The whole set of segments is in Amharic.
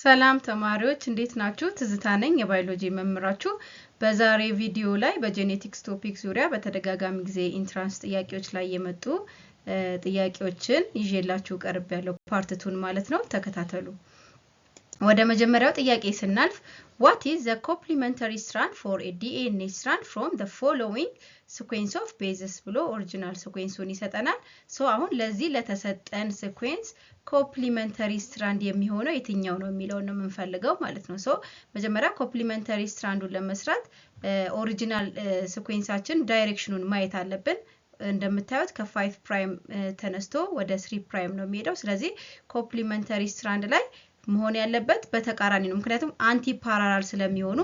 ሰላም ተማሪዎች እንዴት ናችሁ? ትዝታ ነኝ የባዮሎጂ መምህራችሁ። በዛሬ ቪዲዮ ላይ በጄኔቲክስ ቶፒክ ዙሪያ በተደጋጋሚ ጊዜ ኢንትራንስ ጥያቄዎች ላይ የመጡ ጥያቄዎችን ይዤላችሁ ቀርቤያለሁ። ፓርት 2 ማለት ነው። ተከታተሉ። ወደ መጀመሪያው ጥያቄ ስናልፍ what is the complementary strand for a DNA strand from the following sequence of bases ብሎ ኦሪጂናል ሲኩዌንሱን ይሰጠናል። አሁን ለዚህ ለተሰጠን ሲኩዌንስ ኮምፕሊመንተሪ ስትራንድ የሚሆነው የትኛው ነው የሚለውን ነው የምንፈልገው ማለት ነው። መጀመሪያ ኮምፕሊመንተሪ ስትራንዱን ለመስራት ኦሪጂናል ሲኩዌንሳችን ዳይሬክሽኑን ማየት አለብን። እንደምታዩት ከ5 ፕራይም ተነስቶ ወደ 3 ፕራይም ነው የሚሄደው። ስለዚህ ኮምፕሊመንተሪ ስትራንድ ላይ መሆን ያለበት በተቃራኒ ነው። ምክንያቱም አንቲ ፓራላል ስለሚሆኑ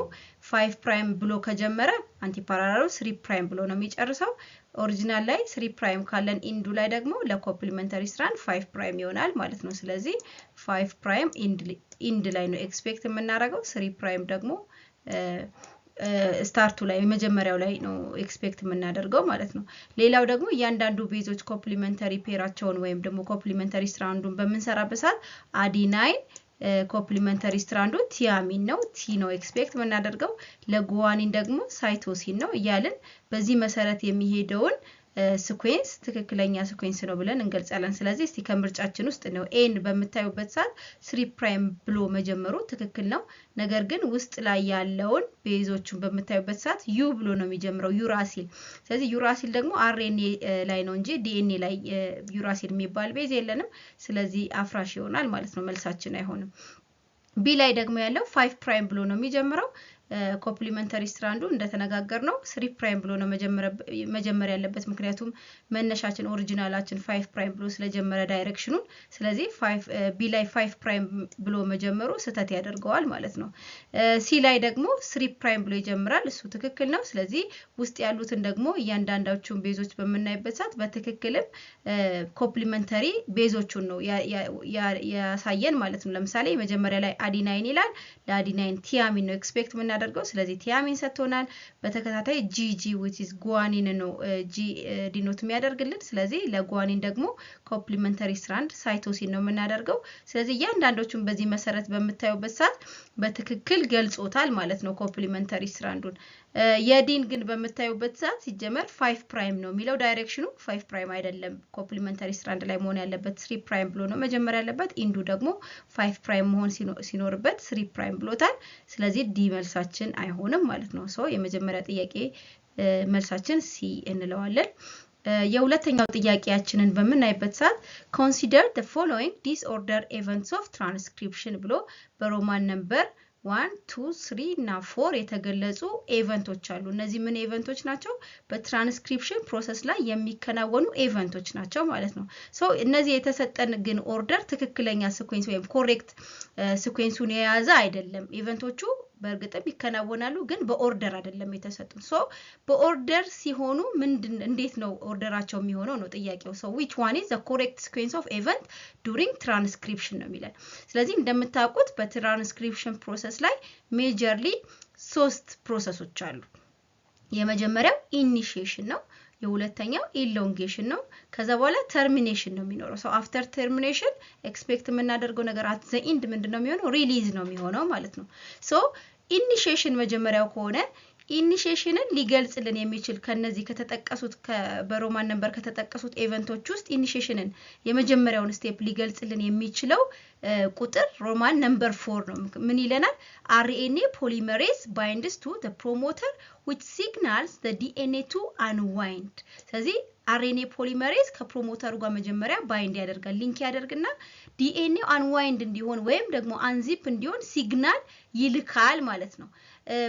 5 ፕራይም ብሎ ከጀመረ አንቲ ፓራላሉ 3 ፕራይም ብሎ ነው የሚጨርሰው። ኦሪጂናል ላይ 3 ፕራይም ካለን ኢንዱ ላይ ደግሞ ለኮምፕሊመንተሪ ስትራንድ 5 ፕራይም ይሆናል ማለት ነው። ስለዚህ 5 ፕራይም ኢንድ ላይ ነው ኤክስፔክት የምናደርገው። 3 ፕራይም ደግሞ ስታርቱ ላይ መጀመሪያው ላይ ነው ኤክስፔክት የምናደርገው ማለት ነው። ሌላው ደግሞ እያንዳንዱ ቤዞች ኮምፕሊመንተሪ ፔራቸውን ወይም ደግሞ ኮምፕሊመንተሪ ስትራንዱን በምንሰራበት ሰዓት አዲናይን ኮምፕሊመንተሪ ስትራንዱ ቲያሚን ነው፣ ቲ ነው ኤክስፔክት የምናደርገው። ለጉዋኒን ደግሞ ሳይቶሲን ነው እያልን በዚህ መሰረት የሚሄደውን ሲኩዌንስ ትክክለኛ ሲኩዌንስ ነው ብለን እንገልጻለን። ስለዚህ እስቲ ከምርጫችን ውስጥ ነው ኤን በምታዩበት ሰዓት 3 ፕራይም ብሎ መጀመሩ ትክክል ነው። ነገር ግን ውስጥ ላይ ያለውን ቤዞቹን በምታዩበት ሰዓት ዩ ብሎ ነው የሚጀምረው፣ ዩራሲል። ስለዚህ ዩራሲል ደግሞ አርኤንኤ ላይ ነው እንጂ ዲኤንኤ ላይ ዩራሲል የሚባል ቤዝ የለንም። ስለዚህ አፍራሽ ይሆናል ማለት ነው፣ መልሳችን አይሆንም። ቢ ላይ ደግሞ ያለው 5 ፕራይም ብሎ ነው የሚጀምረው። ኮምፕሊመንተሪ ስትራንዱ እንደተነጋገር ነው 3 ፕራይም ብሎ ነው መጀመር ያለበት። ምክንያቱም መነሻችን ኦሪጂናላችን 5 ፕራይም ብሎ ስለጀመረ ዳይሬክሽኑን። ስለዚህ ቢ ላይ 5 ፕራይም ብሎ መጀመሩ ስህተት ያደርገዋል ማለት ነው። ሲ ላይ ደግሞ 3 ፕራይም ብሎ ይጀምራል፣ እሱ ትክክል ነው። ስለዚህ ውስጥ ያሉትን ደግሞ እያንዳንዳቸውን ቤዞች በምናይበት ሰዓት በትክክልም ኮምፕሊመንተሪ ቤዞቹን ነው ያሳየን ማለት ነው። ለምሳሌ መጀመሪያ ላይ አዲናይን ይላል፣ ለአዲናይን ቲያሚን ነው ኤክስፔክት የምናደርገው። ስለዚህ ቲያሚን ሰጥቶናል። በተከታታይ ጂጂ which is ጉዋኒን ነው ጂ ዲኖት የሚያደርግልን። ስለዚህ ለጉዋኒን ደግሞ ኮምፕሊመንተሪ ስትራንድ ሳይቶሲን ነው የምናደርገው። ስለዚህ እያንዳንዶቹን በዚህ መሰረት በምታዩበት ሰዓት በትክክል ገልጾታል ማለት ነው ኮምፕሊመንተሪ ስትራንዱን። የዲን ግን በምታዩበት ሰዓት ሲጀመር 5 ፕራይም ነው የሚለው ዳይሬክሽኑ 5 ፕራይም አይደለም። ኮምፕሊመንተሪ ስትራንድ ላይ መሆን ያለበት 3 ፕራይም ብሎ ነው መጀመር ያለበት። ኢንዱ ደግሞ 5 ፕራይም መሆን ሲኖርበት 3 ፕራይም ብሎታል። ስለዚህ ዲ መልሳችን አይሆንም ማለት ነው። የመጀመሪያ ጥያቄ መልሳችን ሲ እንለዋለን። የሁለተኛው ጥያቄያችንን በምናይበት ሰዓት consider the following disorder events of transcription ብሎ በሮማን ነምበር 1 2 3 እና 4 የተገለጹ ኢቨንቶች አሉ። እነዚህ ምን ኢቨንቶች ናቸው? በትራንስክሪፕሽን ፕሮሰስ ላይ የሚከናወኑ ኢቨንቶች ናቸው ማለት ነው። እነዚህ የተሰጠን ግን ኦርደር ትክክለኛ ሲኩዌንስ ወይም ኮሬክት ሲኩዌንሱን የያዘ አይደለም። ኢቨንቶቹ በእርግጥም ይከናወናሉ፣ ግን በኦርደር አይደለም የተሰጡን። በኦርደር ሲሆኑ እንዴት ነው ኦርደራቸው የሚሆነው ነው ጥያቄው። which one is the correct sequence of event during transcription ነው የሚለን። ስለዚህ እንደምታውቁት በትራንስክሪፕሽን ፕሮሰስ ላይ ሜጀርሊ 3 ፕሮሰሶች አሉ። የመጀመሪያው ኢኒሺዬሽን ነው። የሁለተኛው ኢሎንጌሽን ነው። ከዛ በኋላ ተርሚኔሽን ነው የሚኖረው። አፍተር ተርሚኔሽን ኤክስፔክት የምናደርገው ነገር አት ዘ ኢንድ ምንድነው የሚሆነው? ሪሊዝ ነው የሚሆነው ማለት ነው። ኢኒሺዬሽን መጀመሪያው ከሆነ ኢኒሺዬሽንን ሊገልጽልን የሚችል ከነዚህ ከተጠቀሱት በሮማን ነምበር ከተጠቀሱት ኢቨንቶች ውስጥ ኢኒሺዬሽንን የመጀመሪያውን ስቴፕ ሊገልጽልን የሚችለው ቁጥር ሮማን ነምበር 4 ነው። ምን ይለናል? RNA polymerase binds to the promoter which signals the DNA to unwind። ስለዚህ RNA polymerase ከፕሮሞተሩ ጋር መጀመሪያ ባይንድ ያደርጋል፣ ሊንክ ያደርግና DNA አንዋይንድ እንዲሆን ወይም ደግሞ አንዚፕ እንዲሆን ሲግናል ይልካል ማለት ነው።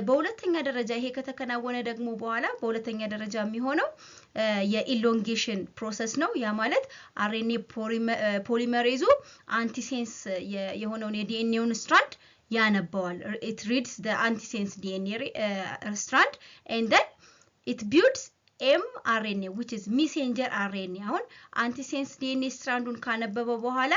በሁለተኛ ደረጃ ይሄ ከተከናወነ ደግሞ በኋላ በሁለተኛ ደረጃ የሚሆነው የኢሎንጌሽን ፕሮሰስ ነው። ያ ማለት RNA ፖሊመሬዙ አንቲሴንስ የሆነውን የዲኤንኤውን ስትራንድ ያነባዋል። it reads the antisense DNA strand and then it builds mRNA which is messenger RNA። አሁን አንቲሴንስ ዲኤንኤ ስትራንዱን ካነበበ በኋላ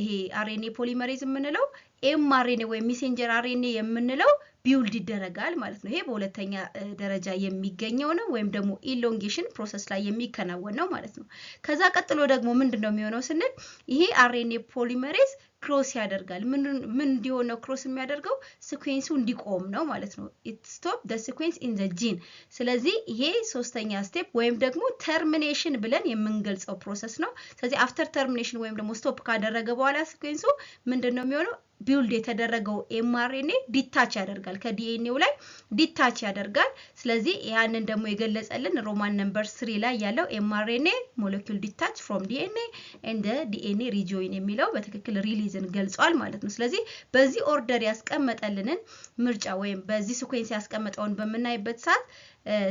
ይሄ RNA ፖሊመሬዝ የምንለው mRNA ወይ messenger RNA የምንለው ቢውልድ ይደረጋል ማለት ነው። ይሄ በሁለተኛ ደረጃ የሚገኘው ነው ወይም ደግሞ ኢሎንጌሽን ፕሮሰስ ላይ የሚከናወን ነው ማለት ነው። ከዛ ቀጥሎ ደግሞ ምንድነው የሚሆነው ስንል ይሄ RNA ፖሊመሬዝ ክሮስ ያደርጋል ምን እንዲሆን ነው ክሮስ የሚያደርገው ሲኩዌንሱ እንዲቆም ነው ማለት ነው it stop the sequence in the gene ስለዚህ ይሄ ሶስተኛ ስቴፕ ወይም ደግሞ ተርሚኔሽን ብለን የምንገልጸው ፕሮሰስ ነው ስለዚህ አፍተር ተርሚኔሽን ወይም ደግሞ ስቶፕ ካደረገ በኋላ ሲኩዌንሱ ምንድነው የሚሆነው ቢልድ የተደረገው ኤምአርኤንኤ ዲታች ያደርጋል ከዲኤንኤው ላይ ዲታች ያደርጋል ስለዚህ ያንን ደግሞ የገለጸልን ሮማን ነምበር 3 ላይ ያለው ኤምአርኤንኤ ሞለኪውል ዲታች ፍሮም ዲኤንኤ ኤንድ ዲኤንኤ ሪጆይን የሚለው በትክክል ሪሊዝን ገልጿል ማለት ነው ስለዚህ በዚህ ኦርደር ያስቀመጠልንን ምርጫ ወይም በዚህ ሲኩዌንስ ያስቀመጠውን በመናይበት ሰዓት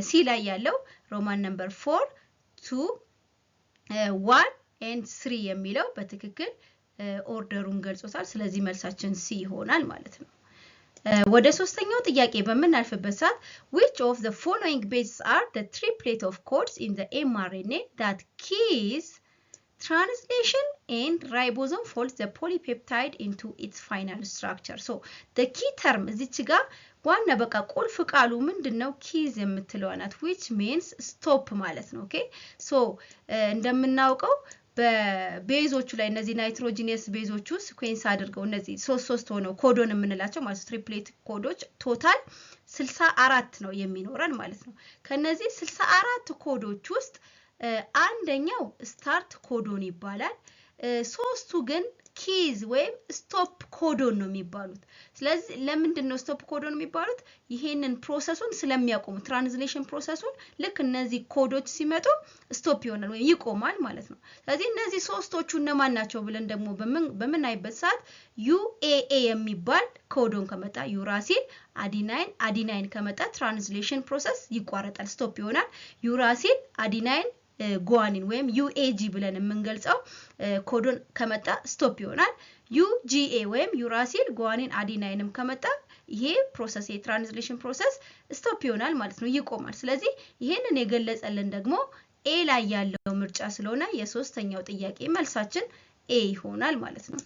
ሲ ላይ ያለው ሮማን ነምበር 4 2 1 and 3 የሚለው በትክክል ኦርደሩን ገልጾታል ስለዚህ መልሳችን ሲ ይሆናል ማለት ነው ወደ ሶስተኛው ጥያቄ በመናልፈበት ሰዓት which of the following bases are the triplet of codes in the mRNA that keys translation and ribosome folds the polypeptide into its final structure so the key term እዚች ጋር ዋና በቃ ቁልፍ ቃሉ ምንድነው ኪዝ የምትለው ናት which means stop ማለት ነው ኦኬ so እንደምናውቀው በቤዞቹ ላይ እነዚህ ናይትሮጂነስ ቤዞቹ ሲኩዌንስ አድርገው እነዚህ 3 ሆነው ኮዶን የምንላቸው ማለት ትሪፕሌት ኮዶች ቶታል 64 ነው የሚኖረን ማለት ነው ከነዚህ 64 ኮዶች ውስጥ አንደኛው ስታርት ኮዶን ይባላል ሶስቱ ግን ኪዝ ወይም ስቶፕ ኮዶን ነው የሚባሉት ስለዚህ ለምንድን ነው ስቶፕ ኮዶን የሚባሉት ይሄንን ፕሮሰሱን ስለሚያቆሙ ትራንስሌሽን ፕሮሰሱን ልክ እነዚህ ኮዶች ሲመጡ ስቶፕ ይሆናል ወይ ይቆማል ማለት ነው ስለዚህ እነዚህ ሶስቶቹ እነማን ናቸው ብለን ደግሞ በመናይበት ሰዓት ዩኤኤ የሚባል ኮዶን ከመጣ ዩራሲል አዲናይን ከመጣ ትራንስሌሽን ፕሮሰስ ይቋረጣል ስቶፕ ይሆናል ዩራሲል አዲናይን ጓኒን ወይም UAG ብለን የምንገልጸው ኮዶን ከመጣ ስቶፕ ይሆናል UGA ወይም ዩራሲል ጓኒን አዲናይንም ከመጣ ይሄ ፕሮሰስ የትራንስሌሽን ፕሮሰስ ስቶፕ ይሆናል ማለት ነው ይቆማል ስለዚህ ይሄንን የገለጸልን ደግሞ ኤ ላይ ያለው ምርጫ ስለሆነ የሶስተኛው ጥያቄ መልሳችን ኤ ይሆናል ማለት ነው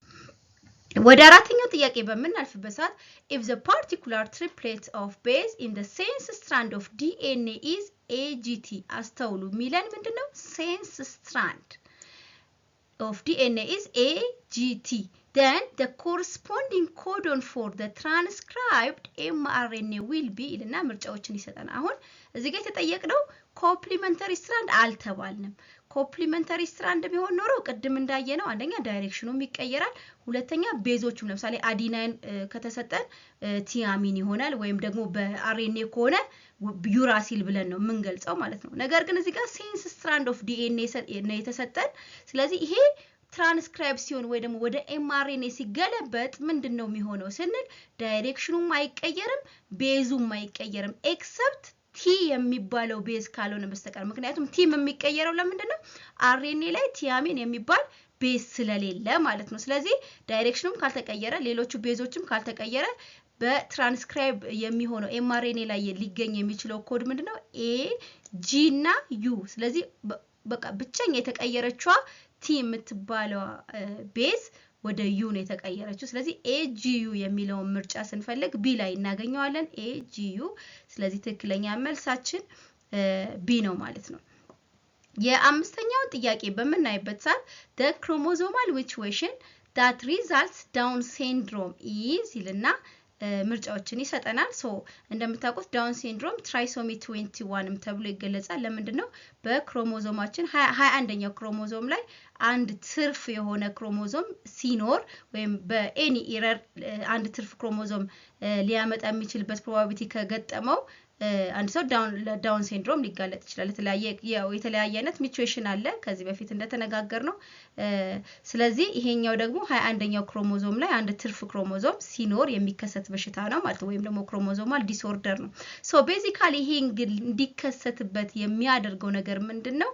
ወደ አራተኛው ጥያቄ በመናልፍበት ሰዓት if the particular triplet of base in the sense strand of DNA is AGT አስተውሉ ሚለን ምንድነው sense strand of DNA is AGT then the corresponding codon for the transcribed mRNA will be እና ምርጫዎችን ይሰጣል አሁን እዚህ ጋር የተጠየቀው ኮምፕሊመንተሪ ስትራንድ አልተባልንም ኮምፕሊመንተሪ ስትራንድ ቢሆን ኖሮ ቅድም እንዳየነው አንደኛ ዳይሬክሽኑም ይቀየራል ሁለተኛ ቤዞቹም ለምሳሌ አዲናይን ከተሰጠን ቲያሚን ይሆናል ወይም ደግሞ በአርኤንኤ ከሆነ ዩራሲል ብለን ነው የምንገልጸው ማለት ነው ነገር ግን እዚህ ጋር ሴንስ ስትራንድ ኦፍ ዲኤንኤ የተሰጠን ስለዚህ ይሄ ትራንስክራይብ ሲሆን ወይ ደግሞ ወደ ኤምአርኤንኤ ሲገለበጥ ምንድነው የሚሆነው ስንል ዳይሬክሽኑም አይቀየርም ቤዙም አይቀየርም ኤክሰፕት ቲ የሚባለው ቤዝ ካልሆነ በስተቀር ምክንያቱም ቲም የሚቀየረው ለምንድን ነው አርኤንኤ ላይ ቲያሚን የሚባል ቤዝ ስለሌለ ማለት ነው ስለዚህ ዳይሬክሽኑም ካልተቀየረ ሌሎቹ ቤዞችም ካልተቀየረ በትራንስክራይብ የሚሆነው ኤምአርኤንኤ ላይ ሊገኝ የሚችለው ኮድ ምንድነው ኤ ጂ እና ዩ ስለዚህ በቃ ብቻኛ የተቀየረችዋ ቲ የምትባለው ቤዝ ወደ ዩ ነው የተቀየረችው ስለዚህ ኤጂዩ የሚለው ምርጫ ስንፈልግ ቢ ላይ እናገኘዋለን ኤጂዩ ስለዚህ ትክክለኛ መልሳችን ቢ ነው ማለት ነው የአምስተኛው ጥያቄ በመናይበት ሰዓት the chromosomal mutation that results down syndrome is ይልና ምርጫዎችን ይሰጠናል ሶ እንደምታውቁት ዳውን ሲንድሮም ትራይሶሚ 21ም ተብሎ ይገለጻል ለምንድነው በክሮሞዞማችን 21ኛው ክሮሞዞም ላይ አንድ ትርፍ የሆነ ክሮሞዞም ሲኖር ወይም በኤኒ ኤረር አንድ ትርፍ ክሮሞዞም ሊያመጣ የሚችልበት ፕሮባቢሊቲ ከገጠመው አንድ ሰው ዳውን ሲንድሮም ሊጋለጥ ይችላል የተለያየ አይነት ሚውቴሽን አለ ከዚህ በፊት እንደተነጋገርነው ስለዚህ ይሄኛው ደግሞ 21ኛው ክሮሞዞም ላይ አንድ ትርፍ ክሮሞዞም ሲኖር የሚከሰት በሽታ ነው ማለት ወይም ደግሞ ክሮሞዞማል ዲስኦርደር ነው ሶ ቤዚካሊ ይሄ እንዲከሰትበት የሚያደርገው ነገር ምንድነው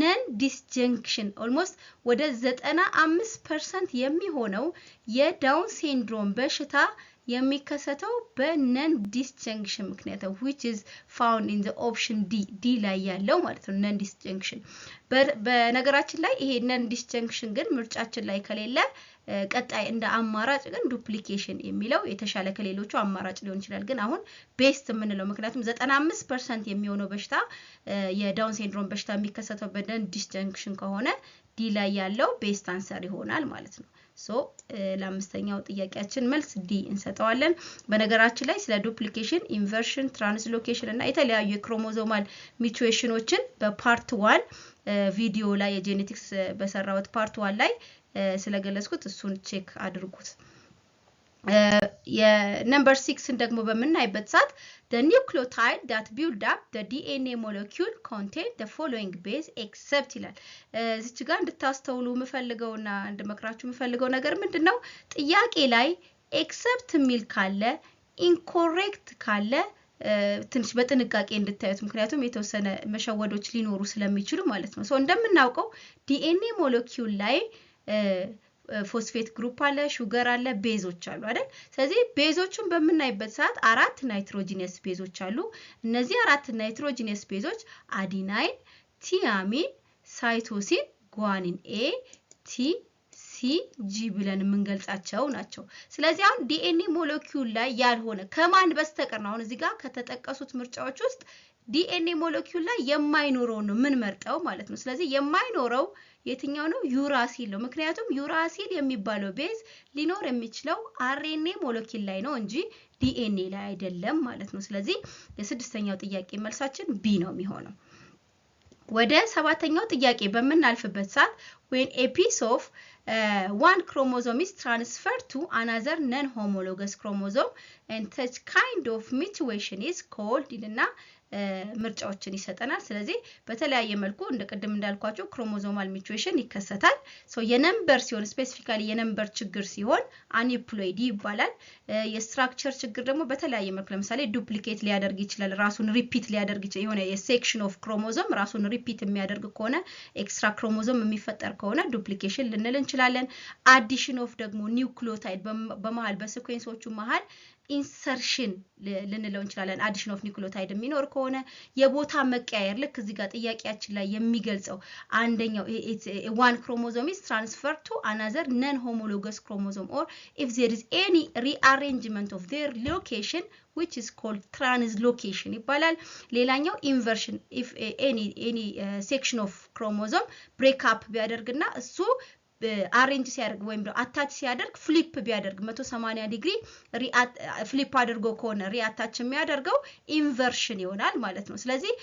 ነን ዲስጀንክሽን ኦልሞስት ወደ 95% የሚሆነው የዳውን ሲንድሮም በሽታ የሚከሰተው በነን ዲስጀንክሽን ምክንያት which is found in the option D ላይ ያለው ማለት ነው ነን ዲስጀንክሽን በነገራችን ላይ ይሄ ነን ዲስጀንክሽን ግን ምርጫችን ላይ ከሌለ ቀጣይ እንደ አማራጭ ግን ዱፕሊኬሽን የሚለው የተሻለ ከሌሎቹ አማራጭ ሊሆን ይችላል ግን አሁን ቤስት የምንለው ምክንያቱም 95% የሚሆነው በሽታ የዳውን ሲንድሮም በሽታ የሚከሰተው በነን ዲስጀንክሽን ከሆነ ዲ ላይ ያለው ቤስት አንሰር ይሆናል ማለት ነው ሶ ለአምስተኛው ጥያቄያችን መልስ ዲ እንሰጠዋለን። በነገራችን ላይ ስለ ዱፕሊኬሽን፣ ኢንቨርሽን፣ ትራንስሎኬሽን እና የተለያዩ የክሮሞዞማል ሚቹዌሽኖችን በፓርት 1 ቪዲዮ ላይ የጄኔቲክስ በሰራውት ፓርት 1 ላይ ስለገለጽኩት እሱን ቼክ አድርጉት። የነምበር 6ን ደግሞ በምናይበት ሰዓት the nucleotide that build up the DNA molecule contain the following base except ይላል። እዚህ ጋር እንድታስተውሉ የምፈልገውና እንድመክራችሁ የምፈልገው ነገር ምንድነው? ጥያቄ ላይ except የሚል ካለ incorrect ካለ ትንሽ በጥንቃቄ እንድታዩት፣ ምክንያቱም የተወሰነ መሸወዶች ሊኖሩ ስለሚችሉ ማለት ነው። እንደምናውቀው ዲኤንኤ ሞለኪውል ላይ ፎስፌት ግሩፕ አለ፣ ሹገር አለ፣ ቤዞች አሉ አይደል? ስለዚህ ቤዞቹን በምናይበት ሰዓት 4 ናይትሮጂነስ ቤዞች አሉ። እነዚህ 4 ናይትሮጂነስ ቤዞች አዲናይን፣ ቲያሚን፣ ሳይቶሲን፣ ጓኒን ኤ፣ ቲ፣ ሲ፣ ጂ ብለን የምንገልጻቸው ናቸው። ስለዚህ አሁን ዲኤንኤ ሞለኪውል ላይ ያልሆነ ከማን በስተቀር ነው አሁን እዚህ ጋር ከተጠቀሱት ምርጫዎች ውስጥ ዲኤንኤ ሞለኪውል ላይ የማይኖረው ነው ምን መርጠው ማለት ነው። ስለዚህ የማይኖረው የትኛው ነው? ዩራሲል ነው። ምክንያቱም ዩራሲል የሚባለው ቤዝ ሊኖር የሚችለው አርኤንኤ ሞለኪውል ላይ ነው እንጂ ዲኤንኤ ላይ አይደለም ማለት ነው። ስለዚህ የስድስተኛው ጥያቄ መልሳችን ቢ ነው የሚሆነው። ወደ ሰባተኛው ጥያቄ በምናልፍበት ሰዓት when a piece of one chromosome is transferred to another non-homologous chromosome and such kind of mutation is called ይልና ምርጫዎችን ይሰጠናል። ስለዚህ በተለያየ መልኩ እንደቀደም እንዳልኳችሁ ክሮሞዞማል ሚቹዌሽን ይከሰታል። የነምበር ሲሆን ስፔሲፊካሊ የነምበር ችግር ሲሆን አኒፕሎይዲ ይባላል። የስትራክቸር ችግር ደግሞ በተለያየ መልኩ ለምሳሌ ዱፕሊኬት ሊያደርግ ይችላል፣ ራሱን ሪፒት ሊያደርግ ይችላል። የሆነ የሴክሽን ኦፍ ክሮሞዞም ራሱን ሪፒት የሚያደርግ ከሆነ ኤክስትራ ክሮሞዞም የሚፈጠር ከሆነ ዱፕሊኬሽን ልንል እንችላለን። አዲሽን ኦፍ ደግሞ ኒውክሊዮታይድ በመሃል በሲኩዌንሶቹ መሃል ኢንሰርሽን ልንለው እንችላለን። አዲሽን ኦፍ ኒውክሊዮታይድ የሚኖር ከሆነ የቦታ መቀያየር ልክ እዚህ ጋር ጥያቄያችን ላይ የሚገልጸው አንደኛው one chromosome is transferred to another non-homologous chromosome or if there is any rearrangement of their location which is called translocation ይባላል። ሌላኛው ኢንቨርሽን if any section of chromosome break up ቢያደርግና እሱ አሬንጅ ሲያደርግ ወይም ደግሞ አታች ሲያደርግ ፍሊፕ ቢያደርግ 180 ዲግሪ ፍሊፕ አድርጎ ከሆነ ሪአታች የሚያደርገው ኢንቨርሽን ይሆናል ማለት ነው። ስለዚህ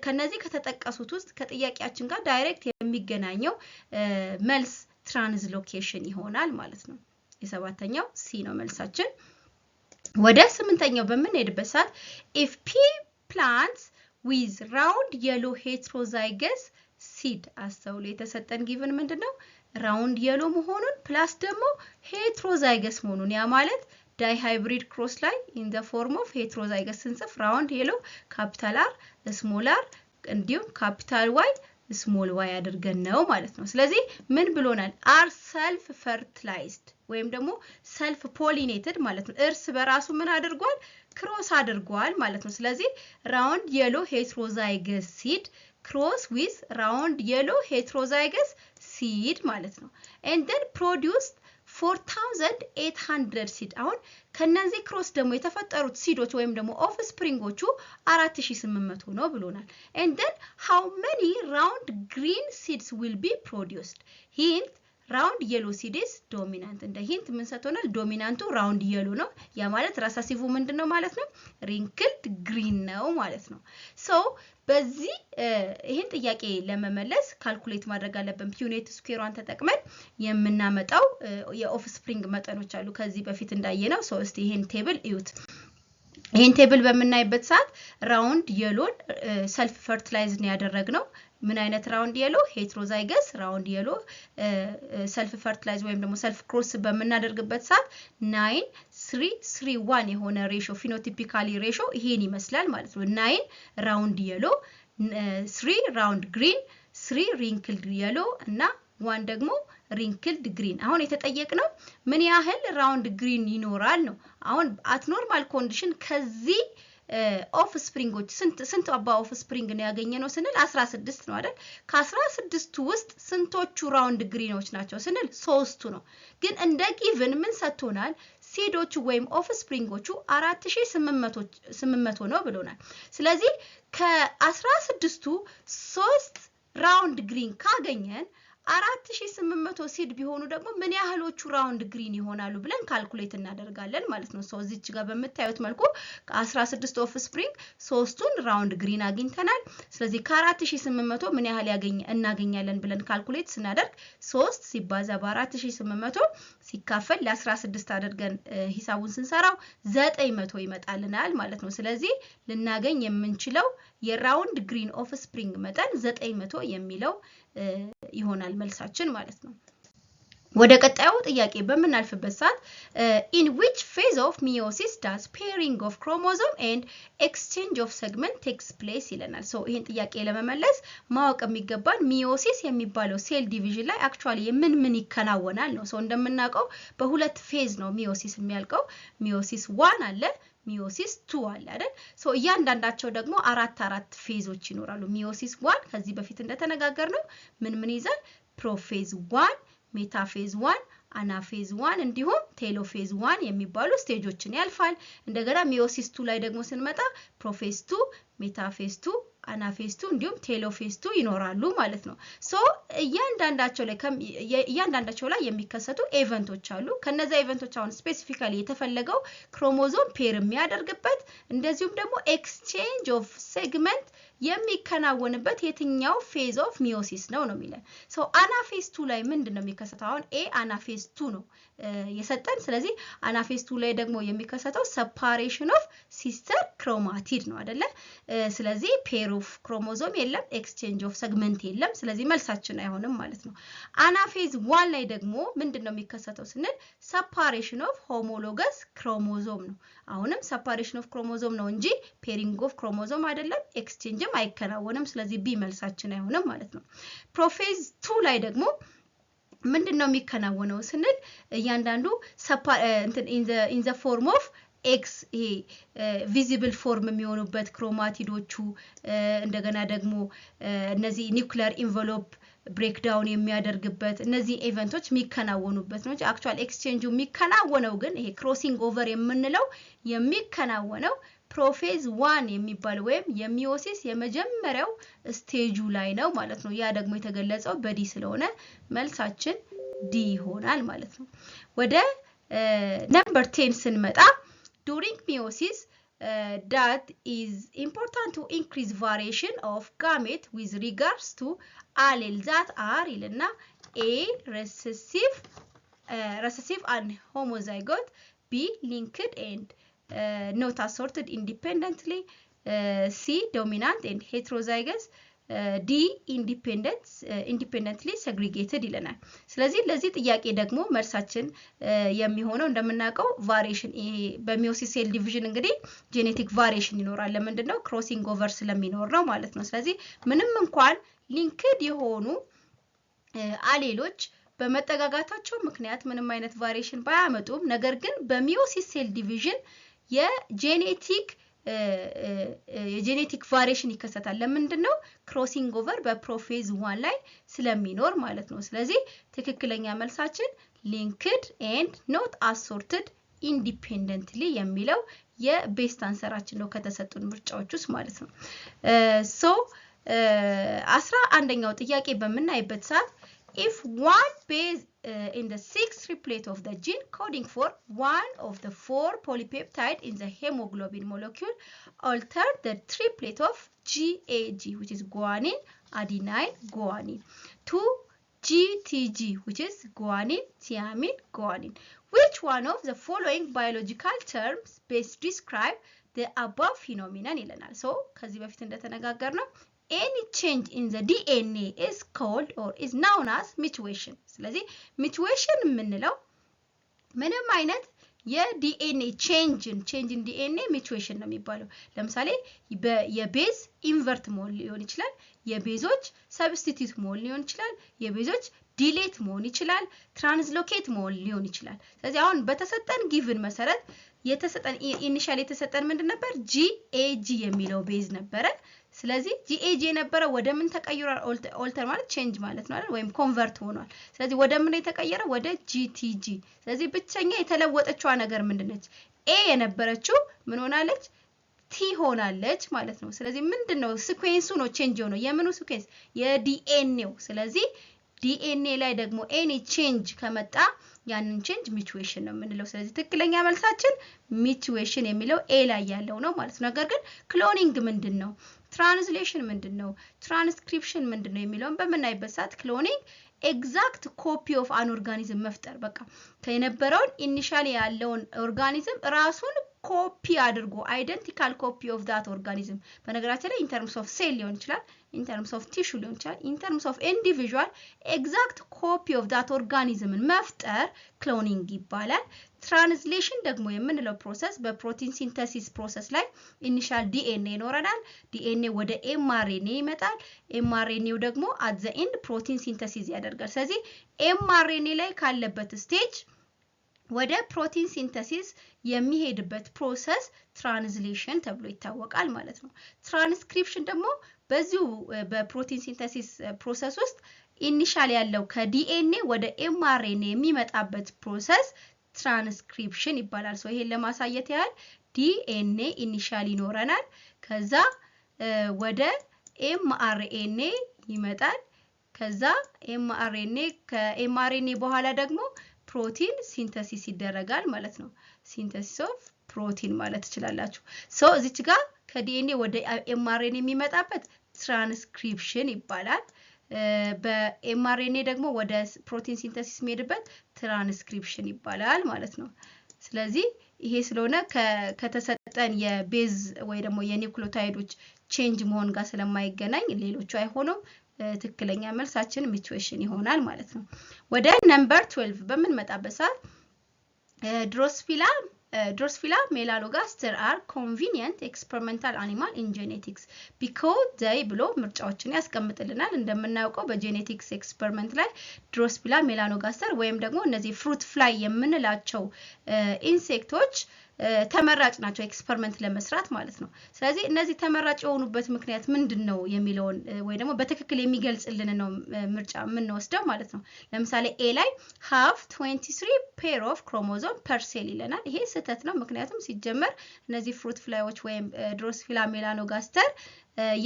ከነዚህ ከተጠቀሱት ውስጥ ከጥያቄያችን ጋር ዳይሬክት የሚገናኘው መልስ ትራንስሎኬሽን ይሆናል ማለት ነው። የሰባተኛው ሲ ነው መልሳችን። ወደ ስምንተኛው በምንሄድበት ሰዓት if p plants with round yellow heterozygous seed አስተውሎ የተሰጠን ጊቭን ምንድነው? ራውንድ የሎ መሆኑን ፕላስ ደግሞ ሄትሮዛይገስ መሆኑን ያ ማለት ዳይ ሃይብሪድ ክሮስ ላይ in the form of heterozygous ስንጽፍ ራውንድ የሎ ካፒታል አር ስሞል አር እንዲሁም ካፒታል ዋይ ስሞል ዋይ አድርገን ነው ማለት ነው። ስለዚህ ምን ብሎናል? አር ሰልፍ ፈርቲላይዝድ ወይም ደግሞ ሰልፍ ፖሊኔትድ ማለት ነው። እርስ በራሱ ምን አድርጓል? ክሮስ አድርጓል ማለት ነው። ስለዚህ ራውንድ የሎ ሄትሮዛይገስ ሲድ cross with round yellow heterozygous seed ማለት ነው and then produced 4800 seed። አሁን ከነዚህ ክሮስ ደግሞ የተፈጠሩት ሲዶች ወይም ደግሞ ኦፍ ስፕሪንጎቹ 4800 ነው ብሎናል። and then how many round green seeds will be produced? hint round yellow seed is dominant። እንደ ሂንት ምን ሰጥቶናል? ዶሚናንቱ round yellow ነው። ያ ማለት ራሳሲቭ ምንድነው ማለት ነው? wrinkled green ነው ማለት ነው። so በዚህ ይሄን ጥያቄ ለመመለስ ካልኩሌት ማድረግ አለብን። ፒዩኔት ስኩዌሯን ተጠቅመን የምናመጣው የኦፍ ስፕሪንግ መጠኖች አሉ ከዚህ በፊት እንዳየነው። እስቲ ይሄን ቴብል እዩት። ይሄን ቴብል በምናይበት ሰዓት ራውንድ የሎን ሰልፍ ፈርቲላይዝ ነው ያደረግነው። ምን አይነት ራውንድ የሎ? ሄትሮዛይገስ ራውንድ የሎ ሰልፍ ፈርቲላይዝ ወይም ደግሞ ሰልፍ ክሮስ በምናደርግበት ሰዓት 9:3:1 የሆነ ሬሾ ፊኖቲፒካሊ ሬሾ ይሄን ይመስላል ማለት ነው። 9 ራውንድ የሎ፣ 3 ራውንድ ግሪን፣ 3 ሪንክልድ የሎ እና 1 ደግሞ ሪንክልድ ግሪን። አሁን የተጠየቅነው ምን ያህል ራውንድ ግሪን ይኖራል ነው። አሁን አት ኖርማል ኮንዲሽን ከዚህ ኦፍ ስፕሪንጎች ስንት አባ ኦፍ ስፕሪንግ ነው ያገኘነው ስንል 16 ነው አይደል? ከ16 ውስጥ ስንቶቹ ራውንድ ግሪኖች ናቸው ስንል 3ቱ ነው። ግን እንደ ጊቭን ምን ሰጥቶናል? ሲዶቹ ወይም ኦፍ ስፕሪንጎቹ 4800 ነው ብሎናል። ስለዚህ ከ16ቱ 3 ራውንድ ግሪን ካገኘን 4800 ሲድ ቢሆኑ ደግሞ ምን ያህሎቹ ራውንድ ግሪን ይሆናሉ ብለን ካልኩሌት እናደርጋለን ማለት ነው። ሶ እዚች ጋር በምታዩት መልኩ ከ16 ኦፍ ስፕሪንግ 3ቱን ራውንድ ግሪን አግኝተናል። ስለዚህ ከ4800 ምን ያህል እናገኛለን ብለን ካልኩሌት ስናደርግ 3 ሲባዛ በ4800 ሲካፈል ለ16 አድርገን ሂሳቡን ስንሰራው 900 ይመጣልናል ማለት ነው። ስለዚህ ልናገኝ የምንችለው የራውንድ ግሪን ኦፍ ስፕሪንግ መጠን 900 የሚለው ይሆናል መልሳችን ማለት ነው። ወደ ቀጣዩ ጥያቄ በምናልፍበት ሰዓት in which phase of meiosis does pairing of chromosome and exchange of segment takes place ይለናል። ሶ ይሄን ጥያቄ ለመመለስ ማወቅ የሚገባን ሚዮሲስ የሚባለው ሴል ዲቪዥን ላይ አክቹአሊ ምን ይከናወናል ነው። ሶ እንደምናውቀው በሁለት ፌዝ ነው ሚዮሲስ የሚያልቀው። ሚዮሲስ 1 አለ፣ ሚዮሲስ 2 አለ አይደል? ሶ እያንዳንዳቸው ደግሞ አራት ፌዞች ይኖራሉ። ሚዮሲስ 1 ከዚህ በፊት እንደተነጋገርነው ምን ይዛል? ፕሮፌዝ 1፣ ሜታፌዝ 1፣ አናፌዝ 1 እንዲሁም ቴሎፌዝ 1 የሚባሉ ስቴጆችን ያልፋል። እንደገና ሚዮሲስ 2 ላይ ደግሞ ስንመጣ ፕሮፌዝ 2፣ ሜታፌዝ 2፣ አናፌዝ 2 እንዲሁም ቴሎፌዝ 2 ይኖራሉ ማለት ነው። ሶ እያንዳንዳቸው ላይ የሚከሰቱ ኢቨንቶች አሉ። ከነዛ ኢቨንቶች አሁን ስፔሲፊካሊ የተፈለገው ክሮሞዞም ፔር የሚያደርግበት እንደዚሁም ደግሞ ኤክስቼንጅ ኦፍ ሴግመንት የሚከናወንበት የትኛው ፌዝ ኦፍ ሚዮሲስ ነው የሚለን። ሶ አናፌዝ 2 ላይ ምንድነው የሚከሰተው? አሁን ኤ አናፌዝ 2 ነው የሰጠን። ስለዚህ አናፌዝ 2 ላይ ደግሞ የሚከሰተው ሰፓሬሽን ኦፍ ሲስተር ክሮማቲድ ነው አይደለ? ስለዚህ ፔር ኦፍ ክሮሞዞም የለም፣ ኤክስቼንጅ ኦፍ ሴግመንት የለም። ስለዚህ መልሳችን አይሆንም ማለት ነው። አናፌዝ 1 ላይ ደግሞ ምንድነው የሚከሰተው ስንል ሰፓሬሽን ኦፍ ሆሞሎገስ ክሮሞዞም ነው። አሁንም ሰፓሬሽን ኦፍ ክሮሞዞም ነው እንጂ ፔሪንግ ኦፍ ክሮሞዞም አይደለም፣ ኤክስቼንጅም አይከናወንም። ስለዚህ ቢ መልሳችን አይሆንም ማለት ነው። ፕሮፌዝ 2 ላይ ደግሞ ምንድነው የሚከናወነው ስንል እያንዳንዱ ኢን ዘ ፎርም ኦፍ ኤክስ ይሄ ቪዚብል ፎርም የሚሆኑበት ክሮማቲዶቹ እንደገና ደግሞ እነዚህ ኒውክሊየር ኢንቨሎፕ ብሬክዳውን የሚያደርግበት እነዚህ ኢቨንቶች የሚከናወኑበት ነው። አክቹዋል ኤክስቼንጁ የሚከናወነው ግን ይሄ ክሮሲንግ ኦቨር የምንለው የሚከናወነው ፕሮፌዝ 1 የሚባለው ወይም የሚዮሲስ የመጀመሪያው ስቴጁ ላይ ነው ማለት ነው። ያ ደግሞ የተገለጸው በዲ ስለሆነ መልሳችን ዲ ይሆናል ማለት ነው። ወደ ነምበር 10 ስንመጣ during meiosis that is important to increase variation of gamete with regards to allele that are ይልና A recessive and homozygote, B linked and not assorted independently, C dominant and heterozygous, ዲ ኢንዲፔንደንትሊ ሴግሪጌትድ ይለናል። ስለዚህ ለዚህ ጥያቄ ደግሞ መልሳችን የሚሆነው እንደምናውቀው ቫሪዬሽን በሚዮሲስ ሴል ዲቪዥን እንግዲህ ጄኔቲክ ቫሪዬሽን ይኖራል። ለምንድን ነው? ክሮሲንግ ኦቨር ስለሚኖር ነው ማለት ነው። ስለዚህ ምንም እንኳን ሊንክድ የሆኑ አሌሎች በመጠጋጋታቸው ምክንያት ምንም አይነት ቫሪዬሽን ባያመጡም ነገር ግን በሚዮሲስ ሴል ዲቪዥን የጄኔቲክ ቫሪዬሽን ይከሰታል። ለምንድን ነው? ክሮሲንግ ኦቨር በፕሮፌዝ 1 ላይ ስለሚኖር ማለት ነው። ስለዚህ ትክክለኛ መልሳችን ሊንክድ ኤንድ ኖት አሶርትድ ኢንዲፔንደንትሊ የሚለው የቤስት አንሰራችን ነው ከተሰጡን ምርጫዎች ውስጥ ማለት ነው። ሶ 11ኛው ጥያቄ በምናይበት ሰዓት if one base in the 6th triplet of the gene coding for one of the 4 polypeptide in the hemoglobin molecule alter the triplet of GAG, which is guanine, adenine, guanine, to GTG, which is guanine, thiamine, guanine. Which one of the following biological terms best describe the above phenomenon ይለናል። so ከዚህ በፊት እንደተነጋገርነው any change in the DNA is called or is known as mutation። ስለዚህ mutation የምንለው ምንም አይነት የዲኤንኤ change in DNA mutation ነው የሚባለው። ለምሳሌ የቤዝ ኢንቨርት መሆን ሊሆን ይችላል፣ የቤዞች ሰብስቲቲዩት መሆን ሊሆን ይችላል፣ የቤዞች ዲሌት መሆን ይችላል፣ ትራንስሎኬት መሆን ሊሆን ይችላል። ስለዚህ አሁን በተሰጠን ጊቭን መሰረት የተሰጠን ኢኒሻሊ የተሰጠን ምንድን ነበር? GAG የሚለው ቤዝ ነበረ። ስለዚህ GAG የነበረ ወደ ምን ተቀይሯል? ኦልተር ማለት ቼንጅ ማለት ነው አይደል? ወይም ኮንቨርት ሆኗል። ስለዚህ ወደ ምን የተቀየረ? ወደ GTG። ስለዚህ ብቸኛ የተለወጠችዋ ነገር ምንድነች? A የነበረችው ምን ሆናለች? ቲ ሆናለች ማለት ነው። ስለዚህ ምንድነው ሲኩዌንሱ ነው ቼንጅ ሆኖ የምኑ ሲኩዌንስ? የዲኤንኤው። ስለዚህ ዲኤንኤ ላይ ደግሞ ኤኒ ቼንጅ ከመጣ ያንን ቼንጅ ሚቹዌሽን ነው የምንለው። ስለዚህ ትክክለኛ መልሳችን ሚቹዌሽን የሚለው ኤ ላይ ያለው ነው ማለት ነው። ነገር ግን ክሎኒንግ ምንድነው? ትራንስሌሽን ምንድነው? ትራንስክሪፕሽን ምንድነው የሚለውን በመናይበት ሰዓት ክሎኒንግ ኤግዛክት ኮፒ ኦፍ አን ኦርጋኒዝም መፍጠር፣ በቃ ከነበረውን ኢኒሻሊ ያለውን ኦርጋኒዝም ራሱን ኮፒ አድርጎ አይደንቲካል ኮፒ ኦፍ ዳት ኦርጋኒዝም። በነገራችን ላይ ኢን ተርምስ ኦፍ ሴል ሊሆን ይችላል፣ ኢን ተርምስ ኦፍ ቲሹ ሊሆን ይችላል፣ ኢን ተርምስ ኦፍ ኢንዲቪዥዋል ኤግዛክት ኮፒ ኦፍ ዳት ኦርጋኒዝምን መፍጠር ክሎኒንግ ይባላል። ትራንስሌሽን ደግሞ የምንለው ፕሮሰስ በፕሮቲን ሲንተሲስ ፕሮሰስ ላይ ኢኒሻል ዲኤንኤ ይኖረናል። ዲኤንኤ ወደ ኤምአርኤንኤ ይመጣል። ኤምአርኤንኤው ደግሞ አት ዘ ኤንድ ፕሮቲን ሲንተሲስ ያደርጋል። ስለዚህ ኤምአርኤንኤ ላይ ካለበት ስቴጅ ወደ ፕሮቲን ሲንተሲስ የሚሄድበት ፕሮሰስ ትራንስሌሽን ተብሎ ይታወቃል ማለት ነው። ትራንስክሪፕሽን ደግሞ በዚሁ በፕሮቲን ሲንተሲስ ፕሮሰስ ውስጥ ኢኒሻል ያለው ከዲኤንኤ ወደ ኤምአርኤንኤ የሚመጣበት ፕሮሰስ ትራንስክሪፕሽን ይባላል። ሶ ይሄን ለማሳየት ያህል ዲኤንኤ ኢኒሻል ይኖረናል፣ ከዛ ወደ ኤምአርኤንኤ ይመጣል፣ ከዛ ኤምአርኤንኤ ከኤምአርኤንኤ በኋላ ደግሞ ፕሮቲን ሲንተሲስ ይደረጋል ማለት ነው። ሲንተሲስ ኦፍ ፕሮቲን ማለት ትችላላችሁ። ሶ እዚች ጋር ከዲኤንኤ ወደ ኤምአርኤንኤ የሚመጣበት ትራንስክሪፕሽን ይባላል። በኤምአርኤንኤ ደግሞ ወደ ፕሮቲን ሲንተሲስ የሚሄድበት ትራንስክሪፕሽን ይባላል ማለት ነው። ስለዚህ ይሄ ስለሆነ ከተሰጠን የቤዝ ወይ ደግሞ የኒውክሊዮታይዶች ቼንጅ መሆን ጋር ስለማይገናኝ ሌሎቹ አይሆኑም። ትክክለኛ መልሳችን ሚቹዌሽን ይሆናል ማለት ነው። ወደ ነምበር 12 በምንመጣበት ሰዓት ድሮሶፊላ ሜላኖጋስተር are convenient experimental animal in genetics because they ብሎ ምርጫዎችን ያስቀምጥልናል። እንደምናውቀው በጄኔቲክስ ኤክስፐሪመንት ላይ ድሮሶፊላ ሜላኖጋስተር ወይም ደግሞ እነዚህ ፍሩት ፍላይ የምንላቸው ኢንሴክቶች ተመራጭ ናቸው ኤክስፐሪመንት ለመስራት ማለት ነው። ስለዚህ እነዚህ ተመራጭ የሆኑበት ምክንያት ምንድነው የሚለውን ወይ ደግሞ በትክክል የሚገልጽልን ነው ምርጫ የምንወስደው ማለት ነው። ለምሳሌ ኤ ላይ have 23 pair of chromosome per cell ይለናል። ይሄ ስህተት ነው። ምክንያቱም ሲጀመር እነዚህ ፍሩት ፍላዮች ወይም ድሮሶፊላ ሜላኖጋስተር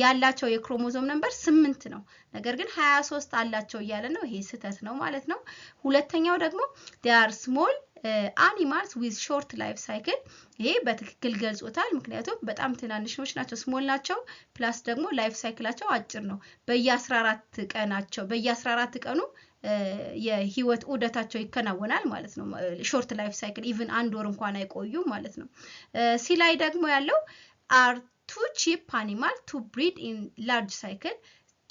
ያላቸው የክሮሞዞም ነምበር 8 ነው። ነገር ግን 23 አላቸው እያለ ነው። ይሄ ስህተት ነው ማለት ነው። ሁለተኛው ደግሞ they are small animals with short life cycle ይሄ በትክክል ገልጾታል። ምክንያቱም በጣም ትናንሾች ናቸው፣ ስሞል ናቸው፣ ፕላስ ደግሞ ላይፍ ሳይክላቸው አጭር ነው። በየ14 ቀኑ የህይወት ዑደታቸው ይከናወናል ማለት ነው። ሾርት ላይፍ ሳይክል ኢቭን አንድ ወር እንኳን አይቆዩ ማለት ነው። ሲ ላይ ደግሞ ያለው are too cheap animal to breed in large cycle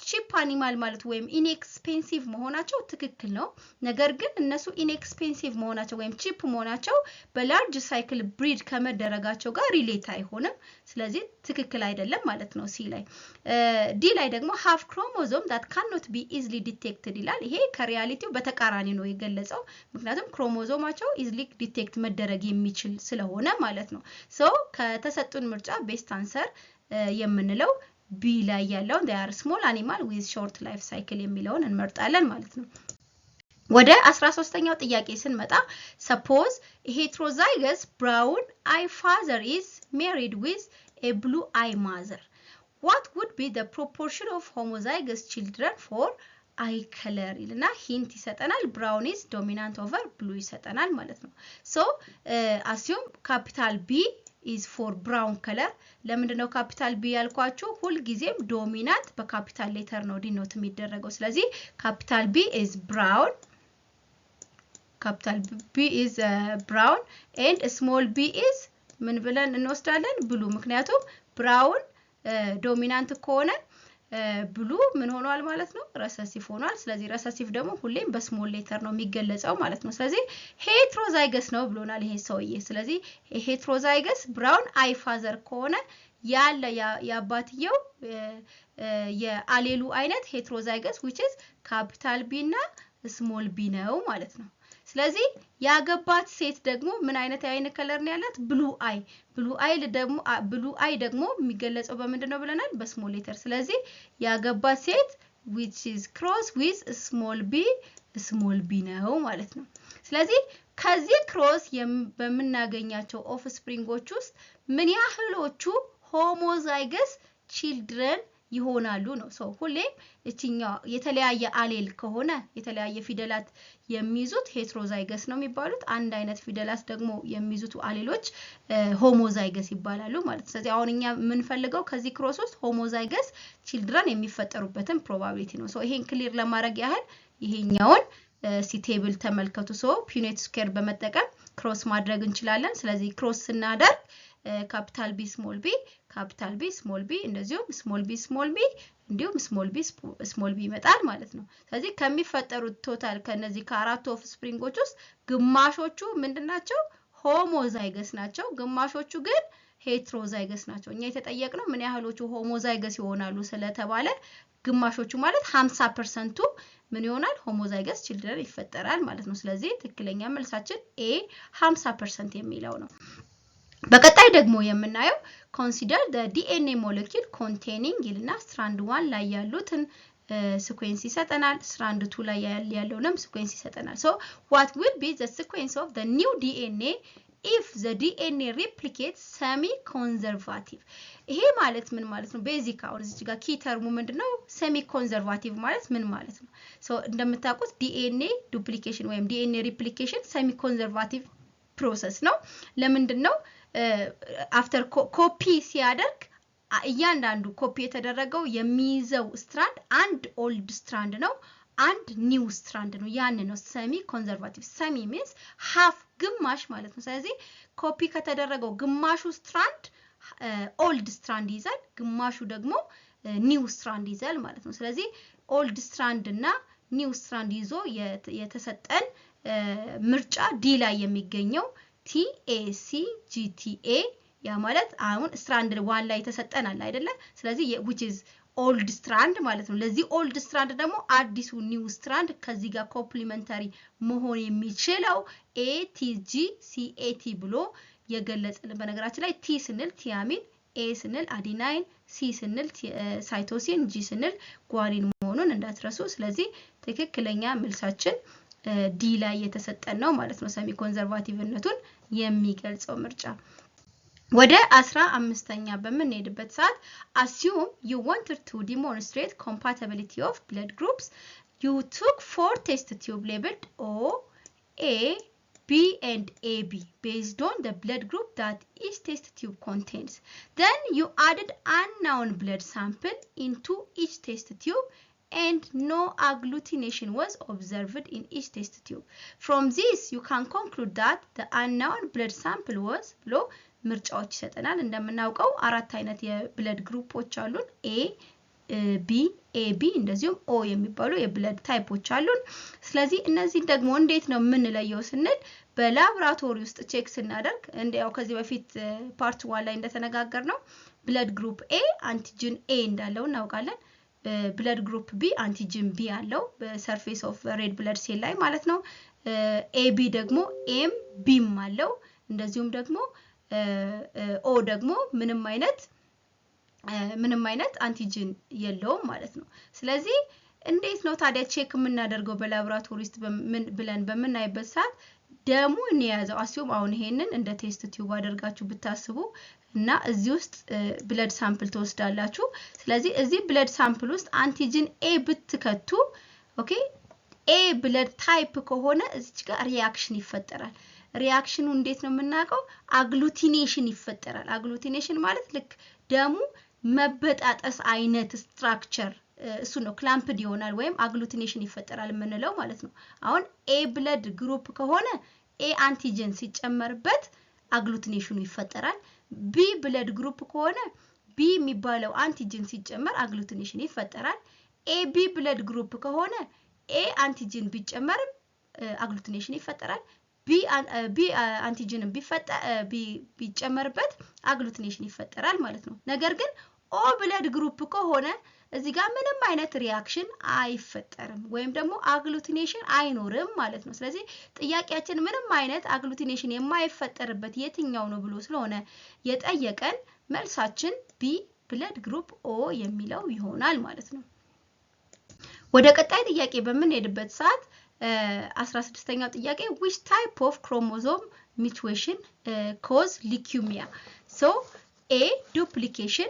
ቺፕ አኒማል ማለት ወይም ኢንኤክስፔንሲቭ መሆናቸው ትክክል ነው። ነገር ግን እነሱ ኢንኤክስፔንሲቭ መሆናቸው ወይም ቺፕ መሆናቸው በላርጅ ሳይክል ብሪድ ከመደረጋቸው ጋር ሪሌት አይሆንም። ስለዚህ ትክክል አይደለም ማለት ነው ሲ ላይ። ዲ ላይ ደግሞ ሃፍ ክሮሞዞም that cannot be easily detected ይላል። ይሄ ከሪያሊቲው በተቃራኒ ነው የገለጸው። ምክንያቱም ክሮሞዞማቸው ኢዝሊ ዲቴክት መደረግ የሚችል ስለሆነ ማለት ነው። ሶ ከተሰጡን ምርጫ ቤስት አንሰር የምንለው ቢ ላይ ያለው they are small animal with short life cycle የሚለውን እንመርጣለን ማለት ነው። ወደ 13ኛው ጥያቄ ስንመጣ suppose a heterozygous brown eye father is married with a blue eye mother, what would be the proportion of homozygous children for eye color ይልና ሂንት ይሰጠናል። brown is dominant over blue ይሰጠናል ማለት ነው። so assume capital B is for brown color። ለምንድነው ካፒታል ቢ ያልኳችሁ? ሁሉ ጊዜም ዶሚናንት በካፒታል ሌተር ነው ዲኖት የሚደረገው። ስለዚህ ካፒታል ቢ is brown and small b is ምን ብለን እንወስዳለን? ብሉ። ምክንያቱም ብራውን ዶሚናንት ከሆነ ብሉ ምን ሆኗል ማለት ነው? ረሰሲቭ ሆኗል። ስለዚህ ረሰሲቭ ደግሞ ሁሌም በስሞል ሌተር ነው የሚገለጸው ማለት ነው። ስለዚህ ሄትሮዛይገስ ነው ብሎናል ይሄ ሰውዬ። ስለዚህ ሄትሮዛይገስ ብራውን አይ ፋዘር ከሆነ ያለ የአባትየው የአሌሉ አይነት ሄትሮዛይገስ which is ካፒታል ቢ እና ስሞል ቢ ነው ማለት ነው። ስለዚህ ያገባት ሴት ደግሞ ምን አይነት አይነ ከለር ነው ያላት? ብሉ አይ ደግሞ የሚገለጸው በምንድነው ብለናል? በስሞል ሌተር። ስለዚህ ያገባት ሴት which is cross with small b ነው ማለት ነው። ስለዚህ ከዚህ ክሮስ በመናገኛቸው ኦፍ ስፕሪንጎች ውስጥ ምን ያህሎቹ ሆሞዛይገስ ቺልድረን ይሆናሉ ነው ሶ ሁሌም እቺኛው የተለያየ አሌል ከሆነ የተለያየ ፊደላት የሚይዙት ሄትሮዛይገስ ነው የሚባሉት አንድ አይነት ፊደላት ደግሞ የሚይዙት አሌሎች ሆሞዛይገስ ይባላሉ ማለት ስለዚህ አሁን እኛ ምን ፈልገው ከዚህ ክሮስ ውስጥ ሆሞዛይገስ ቺልድረን የሚፈጠሩበትን ፕሮባቢሊቲ ነው ሶ ይሄን ክሊር ለማድረግ ያህል ይሄኛውን ሲቴብል ተመልከቱ ሶ ፒኔት ስኩዌር በመጠቀም ክሮስ ማድረግ እንችላለን ስለዚህ ክሮስ ስናደርግ ካፒታል ቢ ስሞል ቢ እንደዚሁም ስሞል ቢ እንዲሁም ስሞል ቢ ይመጣል ማለት ነው ስለዚህ ከሚፈጠሩት ቶታል ከነዚህ ከአራቱ ኦፍ ስፕሪንጎች ውስጥ ግማሾቹ ምንድናቸው ሆሞዛይገስ ናቸው ግማሾቹ ግን ሄትሮዛይገስ ናቸው እኛ የተጠየቅነው ምን ያህሎቹ ሆሞዛይገስ ይሆናሉ ስለተባለ ግማሾቹ ማለት 50% ምን ይሆናል ሆሞዛይገስ ቺልድረን ይፈጠራል ማለት ነው ስለዚህ ትክክለኛ መልሳችን ኤ 50% የሚለው ነው በቀጣይ ደግሞ የምናየው consider the DNA molecule containing ይልና strand 1 ላይ ያሉትን sequence ይሰጠናል strand 2 ላይ ያለውንም sequence ይሰጠናል so what will be the sequence of the new DNA if the DNA replicates semi conservative ይሄ ማለት ምን ማለት ነው ቤዚክ አሁን እዚህ ጋር ኪ ተርሙ ምንድነው semi conservative ማለት ምን ማለት ነው so እንደምታውቁት DNA duplication ወይም DNA replication semi conservative process ነው ለምንድነው after ኮፒ ሲያደርግ እያንዳንዱ ኮፒ የተደረገው የሚይዘው ስትራንድ አንድ ኦልድ ስትራንድ ነው አንድ ኒው ስትራንድ ነው ያን ነው ሰሚ ኮንዘርቫቲቭ ሰሚ means half ግማሽ ማለት ነው ስለዚህ ኮፒ ከተደረገው ግማሹ ስትራንድ ኦልድ ስትራንድ ይዛል ግማሹ ደግሞ ኒው ስትራንድ ይዛል ማለት ነው ስለዚህ ኦልድ ስትራንድ እና ኒው ስትራንድ ይዞ የተሰጠን ምርጫ ዲ ላይ የሚገኘው TACGTA ያ ማለት አሁን ስትራንድ 1 ላይ ተሰጠናል አይደለ ስለዚህ which is old strand ማለት ነው ለዚህ old strand ደግሞ አዲሱ new strand ከዚህ ጋር ኮምፕሊሜንታሪ መሆን የሚችለው ATGCAT ብሎ የገለጸልን በነገራችን ላይ T ስንል ቲያሚን A ስንል አዲናይን C ስንል ሳይቶሲን G ስንል ጓኒን መሆኑን እንዳትረሱ ስለዚህ ትክክለኛ መልሳችን ዲ ላይ የተሰጠን ነው ማለት ነው ሰሚ ኮንዘርቫቲቭነቱን የሚገልጸው ምርጫ ወደ 15ኛ በመንሄድበት ሰዓት assume you wanted to demonstrate compatibility of blood groups you took 4 test tube labeled O A B and AB based on the blood group that each test tube contains then you added unknown blood sample into each test tube and no agglutination was observed in each test tube. From this, you can conclude that the unknown blood sample was below ምርጫዎች ይሰጠናል እንደምናውቀው አራት አይነት የብለድ ግሩፖች አሉን A B AB እንደዚሁም O የሚባሉ የብለድ ታይፖች አሉን ስለዚህ እነዚህ ደግሞ እንዴት ነው የምንለየው ስንል በላብራቶሪ ውስጥ ቼክ ስናደርግ እንደው ከዚህ በፊት ፓርት 1 ላይ እንደተነጋገርነው ብለድ ግሩፕ A አንቲጂን A እንዳለው እናውቃለን blood group B antigen B አለው በሰርፌስ ኦፍ ሬድ ብለድ ሴል ላይ ማለት ነው AB ደግሞ M B አለው እንደዚሁም ደግሞ O ደግሞ ምንም አይነት አንቲጂን የለውም ማለት ነው ስለዚህ እንዴት ነው ታዲያ ቼክ የምናደርገው በላብራቶሪ ውስጥ ብለን በመናይበት ሰዓት ደሙን የያዘው አስዩም አሁን ይሄንን እንደ ቴስት ቲዩብ አድርጋችሁ ብታስቡ እና እዚህ ውስጥ ብለድ ሳምፕል ተወስዳላችሁ ስለዚህ እዚህ ብለድ ሳምፕል ውስጥ አንቲጂን A ብትከቱ ኦኬ A ብለድ ታይፕ ከሆነ እዚህ ጋር ሪአክሽን ይፈጠራል ሪአክሽኑ እንዴት ነው የምናውቀው አግሉቲኔሽን ይፈጠራል አግሉቲኔሽን ማለት ልክ ደሙ መበጣጠስ አይነት ስትራክቸር እሱ ነው ክላምፕድ ይሆናል ወይም አግሉቲኔሽን ይፈጠራል የምንለው ማለት ነው አሁን A ብለድ ግሩፕ ከሆነ A አንቲጂን ሲጨመርበት አግሉቲኔሽኑ ይፈጠራል B ብለድ ግሩፕ ከሆነ B የሚባለው አንቲጂን ሲጨመር አግሉቲኔሽን ይፈጠራል AB ብለድ ግሩፕ ከሆነ A አንቲጂን ቢጨመርም አግሉቲኔሽን ይፈጠራል B አንቲጂን ቢጨመርበት አግሉቲኔሽን ይፈጠራል ማለት ነው ነገር ግን O ብለድ ግሩፕ ከሆነ እዚህ ጋር ምንም አይነት ሪአክሽን አይፈጠርም ወይም ደግሞ አግሉቲኔሽን አይኖርም ማለት ነው ስለዚህ ጥያቄያችን ምንም አይነት አግሉቲኔሽን የማይፈጠርበት የትኛው ነው ብሎ ስለሆነ የጠየቀን መልሳችን B ብለድ ግሩፕ O የሚለው ይሆናል ማለት ነው ወደ ቀጣይ ጥያቄ በመንሄድበት ሰዓት 16ኛው ጥያቄ which type of chromosome mutation cause leukemia so A duplication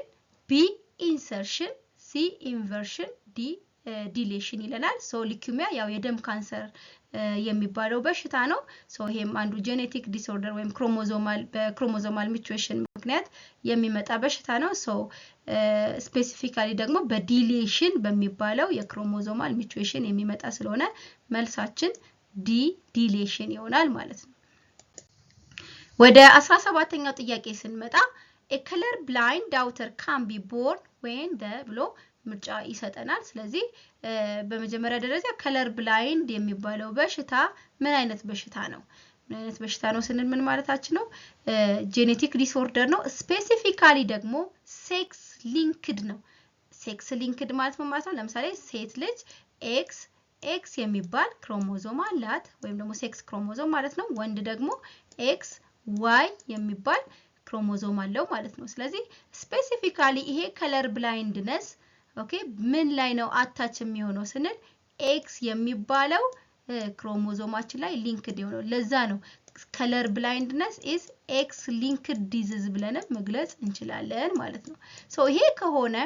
B insertion C ሲ ኢንቨርሽን ዲ ዲሌሽን ይለናል ሶ ሊኩሚያ ያው የደም ካንሰር የሚባለው በሽታ ነው ሶ ይሄም አንዱ ጄኔቲክ ዲስኦርደር ወይም በክሮሞዞማል ሚውቴሽን ምክንያት የሚመጣ በሽታ ነው ሶ ስፔሲፊካሊ ደግሞ በዲሌሽን በሚባለው የክሮሞዞማል ሚውቴሽን የሚመጣ ስለሆነ መልሳችን ዲ ዲሌሽን ይሆናል ማለት ነው ወደ 17ኛው ጥያቄ ስንመጣ a color blind daughter can be born when the ብሎ ምርጫ ይሰጠናል ስለዚህ በመጀመሪያ ደረጃ ከለር ብላይንድ የሚባለው በሽታ ምን አይነት በሽታ ነው ስንል ምን ማለታችን ነው ጄኔቲክ ዲስኦርደር ነው ስፔሲፊካሊ ደግሞ ሴክስ ሊንክድ ነው ሴክስ ሊንክድ ማለት ምን ማለት ነው ለምሳሌ ሴት ልጅ ኤክስ የሚባል ክሮሞዞም አላት ወይም ደግሞ ሴክስ ክሮሞዞም ማለት ነው ወንድ ደግሞ ኤክስ ዋይ የሚባል ክሮሞዞም አለው ማለት ነው ስለዚህ ስፔሲፊካሊ ይሄ ከለር ብላይንድነስ ኦኬ ምን ላይ ነው አታች የሚሆነው ስንል ኤክስ የሚባለው ክሮሞዞማችን ላይ ሊንክድ ይሆናል ለዛ ነው ከለር ብላይንድነስ ኢዝ ኤክስ ሊንክድ ዲዚዝ ብለን መግለጽ እንችላለን ማለት ነው ሶ ይሄ ከሆነ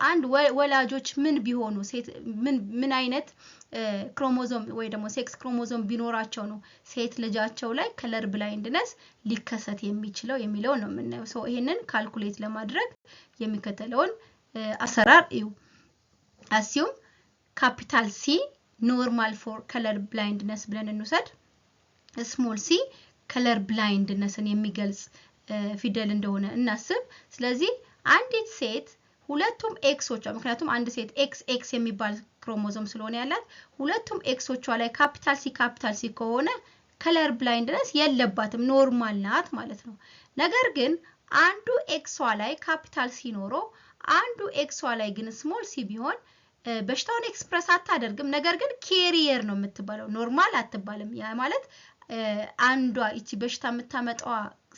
አንድ ወላጆች ምን ቢሆኑ ሴት ምን አይነት ክሮሞዞም ወይ ደግሞ ሴክስ ክሮሞዞም ቢኖራቸው ነው ሴት ልጃቸው ላይ ከለር ብላይንድነስ ሊከሰት የሚችለው የሚለው ነው የምናየው ሶ ይሄንን ካልኩሌት ለማድረግ የሚከተለውን አሰራር እዩ assume capital C normal for color blindness ብለን እንውሰድ small c color blindnessን የሚገልጽ ፊደል እንደሆነ እናስብ ስለዚህ አንዲት ሴት ሁለቱም ኤክሶቿ ምክንያቱም አንድ ሴት ኤክስ የሚባል ክሮሞዞም ስለሆነ ያላት ሁለቱም ኤክሶቿ ላይ ካፒታል ሲ ከሆነ color blindness የለባትም ኖርማል ናት ማለት ነው ነገር ግን አንዱ ኤክሷ ላይ ካፒታል ሲ ኖሮ አንዱ ኤክሷ ላይ ግን ስሞል ሲ ቢሆን በሽታውን ኤክስፕረስ አታደርግም ነገር ግን ካሪየር ነው የምትባለው ኖርማል አትባልም ያ ማለት አንዷ እቺ በሽታ የምታመጣው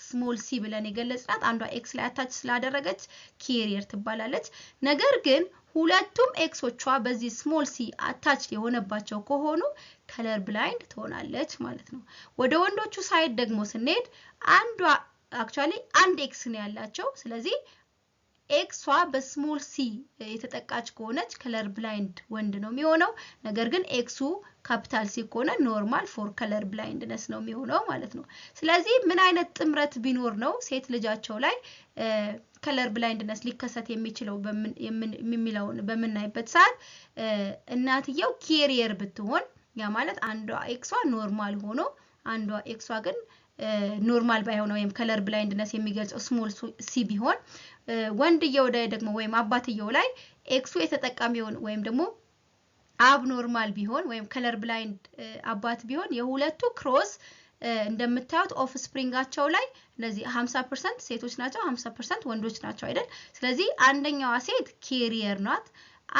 ስሞል ሲ ብለን የገለጽናት አንዷ ኤክስ ላይ አታች ስላደረገች ካሪየር ትባላለች ነገር ግን ሁለቱም ኤክሶቿ በዚህ ስሞል ሲ አታች የሆነባቸው ከሆኑ ከለር ብላይንድ ትሆናለች ማለት ነው ወደ ወንዶቹ ሳይድ ደግሞ ስንሄድ አንዷ አክቹአሊ አንድ ኤክስ ነው ያላቸው ስለዚህ ኤክሷ በስሞል ሲ የተጠቃች ከሆነች ከለር ብላይንድ ወንድ ነው የሚሆነው ነገር ግን ኤክሱ ካፒታል ሲ ከሆነ ኖርማል ፎር ከለር ብላይንድነስ ነው የሚሆነው ማለት ነው ስለዚህ ምን አይነት ጥምረት ቢኖር ነው ሴት ልጃቸው ላይ ከለር ብላይንድነስ ሊከሰት የሚችለው የሚለው በመናይበት ሰዓት እናትየው ካሪየር ብትሆን ያ ማለት አንዷ ኤክሷ ኖርማል ሆኖ አንዷ ኤክሷ ግን ኖርማል ባይሆን ወይም ከለር ብላይንድነስ የሚገልጸው ስሞል ሲ ቢሆን ወንድየው ላይ ደግሞ ወይም አባትየው ላይ ኤክሱ የተጠቃሚውን ወይም ደግሞ አብኖርማል ቢሆን ወይም ከለር ብላይንድ አባት ቢሆን የሁለቱ ክሮስ እንደምታዩት ኦፍ ስፕሪንጋቸው ላይ ለዚህ 50% ሴቶች ናቸው 50% ወንዶች ናቸው አይደል ስለዚህ አንደኛዋ ሴት ካሪየር ናት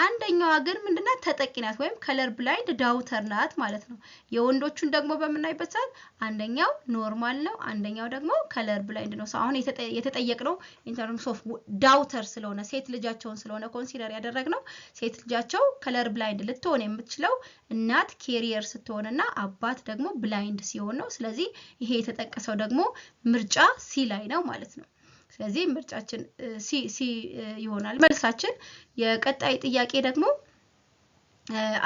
አንደኛዋ ግን ምንድነው ተጠቂናት ወይም ከለር ብላይንድ ዳውተር ናት ማለት ነው የወንዶቹን ደግሞ በመናይበት ሰዓት አንደኛው ኖርማል ነው አንደኛው ደግሞ ከለር ብላይንድ ነው አሁን የተጠየቅነው ኢን ተርምስ ኦፍ ዳውተር ስለሆነ ሴት ልጃቸውን ስለሆነ ኮንሲደር ያደረግነው ሴት ልጃቸው ከለር ብላይንድ ልትሆን የምትችለው እናት ካሪየር ስትሆንና አባት ደግሞ ብላይንድ ሲሆን ነው ስለዚህ ይሄ የተጠቀሰው ደግሞ ምርጫ ሲ ላይ ነው ማለት ነው ስለዚህ ምርጫችን ሲ ይሆናል መልሳችን የቀጣይ ጥያቄ ደግሞ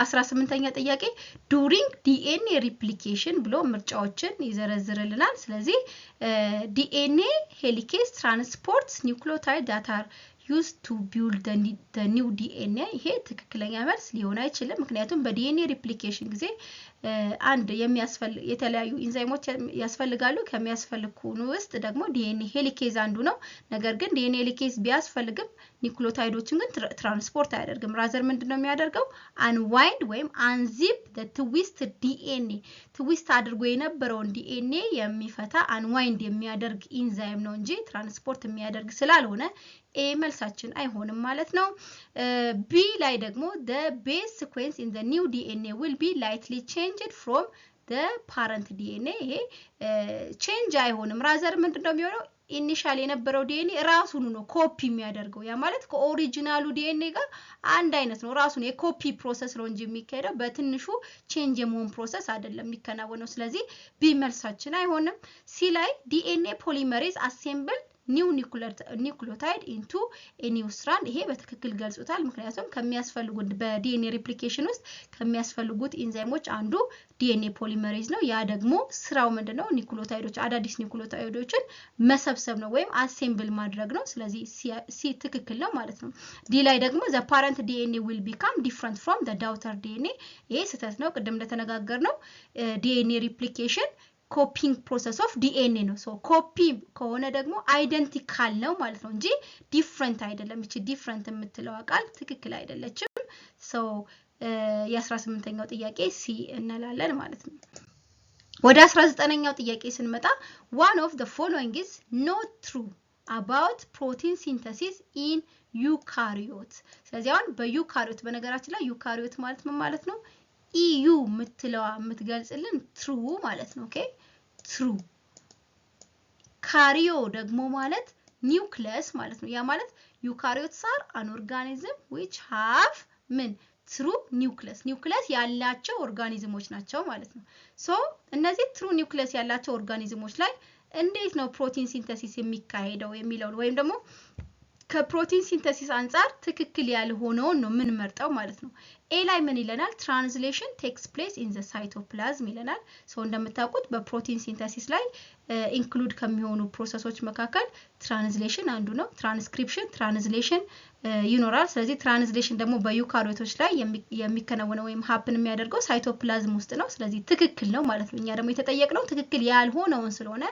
18ኛ ጥያቄ during DNA replication ብሎ ምርጫዎችን ይዘረዝርልናል ስለዚህ DNA helicase transports nucleotide that are used to build the new DNA ይሄ ትክክለኛ መልስ ሊሆን አይችልም ምክንያቱም በዲኤንኤ ሪፕሊኬሽን ጊዜ አንድ የተለያዩ ኢንዛይሞች ያስፈልጋሉ ከሚያስፈልጉን ውስጥ ደግሞ ዲኤንኤ ሄሊኬዝ አንዱ ነው ነገር ግን ዲኤንኤ ሄሊኬዝ ቢያስፈልግም ኒውክሊዮታይዶችን ግን ትራንስፖርት አያደርግም ራዘር ምንድነው የሚያደርገው አንዋይንድ ወይም አንዚፕ the twist DNA ትዊስት አድርጎ የነበረውን ዲኤንኤ የሚፈታ አንዋይንድ የሚያደርግ ኢንዛይም ነው እንጂ ትራንስፖርት የሚያደርግ ስላልሆነ ኤ መልሳችን አይሆንም ማለት ነው ቢ ላይ ደግሞ the base sequence in the new DNA will be lightly changed from the parent DNA ይሄ change አይሆንም ራዘር ምንድነው የሚሆነው ኢኒሻሊ የነበረው ዲኤንኤ ራሱን ነው ኮፒ የሚያደርገው ያ ማለት ከኦሪጂናሉ ዲኤንኤ ጋር አንድ አይነት ነው ራሱን የኮፒ ፕሮሰስ ነው እንጂ የሚካሄደው በትንሹ ቼንጅ የመሆን ፕሮሰስ አይደለም የሚከናወነው ስለዚህ ቢ መልሳችን አይሆንም ሲ ላይ ዲኤንኤ ፖሊመሬዝ አሴምብል new nucleotide into a new strand ይሄ በትክክል ገልጾታል ምክንያቱም ከሚያስፈልጉት በዲኤንኤ ሪፕሊኬሽን ውስጥ ከሚያስፈልጉት ኢንዛይሞች አንዱ ዲኤንኤ ፖሊመሬዝ ነው ያ ደግሞ ስራው ምንድነው ኒውክሊዮታይዶች አዳዲስ ኒውክሊዮታይዶችን መሰብሰብ ነው ወይም አሴምብል ማድረግ ነው ስለዚህ ሲ ትክክል ነው ማለት ነው ዲ ላይ ደግሞ the parent DNA will become different from the daughter DNA ይሄ ስህተት ነው ቅድም እንደተነጋገርነው ዲኤንኤ ሪፕሊኬሽን copying process of DNA ነው so copy ከሆነ ደግሞ identical ነው ማለት ነው እንጂ different አይደለም እቺ different የምትለው ቃል ትክክል አይደለችም so የ18ኛው ጥያቄ ሲ እንላለን ማለት ነው ወደ 19ኛው ጥያቄ ስንመጣ one of the following is not true about protein synthesis in eukaryotes ስለዚህ አሁን በዩካሪዮት በነገራችን ላይ ዩካሪዮት ማለት ምን ማለት ነው ኢዩ ምትለዋ ምትገልጽልን true ማለት ነው ኦኬ true ካሪዮ ደግሞ ማለት ኒውክሊየስ ማለት ነው ያ ማለት ዩካሪዮትስ are an organism which have ምን true nucleus ያላቸው ኦርጋኒዝሞች ናቸው ማለት ነው ሶ እነዚህ true nucleus ያላቸው ኦርጋኒዝሞች ላይ እንዴት ነው ፕሮቲን ሲንተሲስ የሚካሄደው የሚለው ወይም ደግሞ ከፕሮቲን ሲንተሲስ አንፃር ትክክል ያልሆነው ነው ምን መርጠው ማለት ነው ኤ ላይ ምን ይለናል ትራንስሌሽን ቴክስ ፕሌስ ኢን ዘ ሳይቶፕላዝም ይለናል ሶ እንደምታውቁት በፕሮቲን ሲንተሲስ ላይ ኢንክሉድ ከሚሆኑ ፕሮሰሶች መካከል ትራንስሌሽን አንዱ ነው ትራንስክሪፕሽን ትራንስሌሽን ይኖራል ስለዚህ ትራንስሌሽን ደግሞ በዩካሪዮቶች ላይ የሚከናወነው ወይም ሃፕን የሚያደርገው ሳይቶፕላዝም ውስጥ ነው ስለዚህ ትክክል ነው ማለት ነው እኛ ደግሞ የተጠየቅነው ትክክል ያልሆነውን ስለሆነ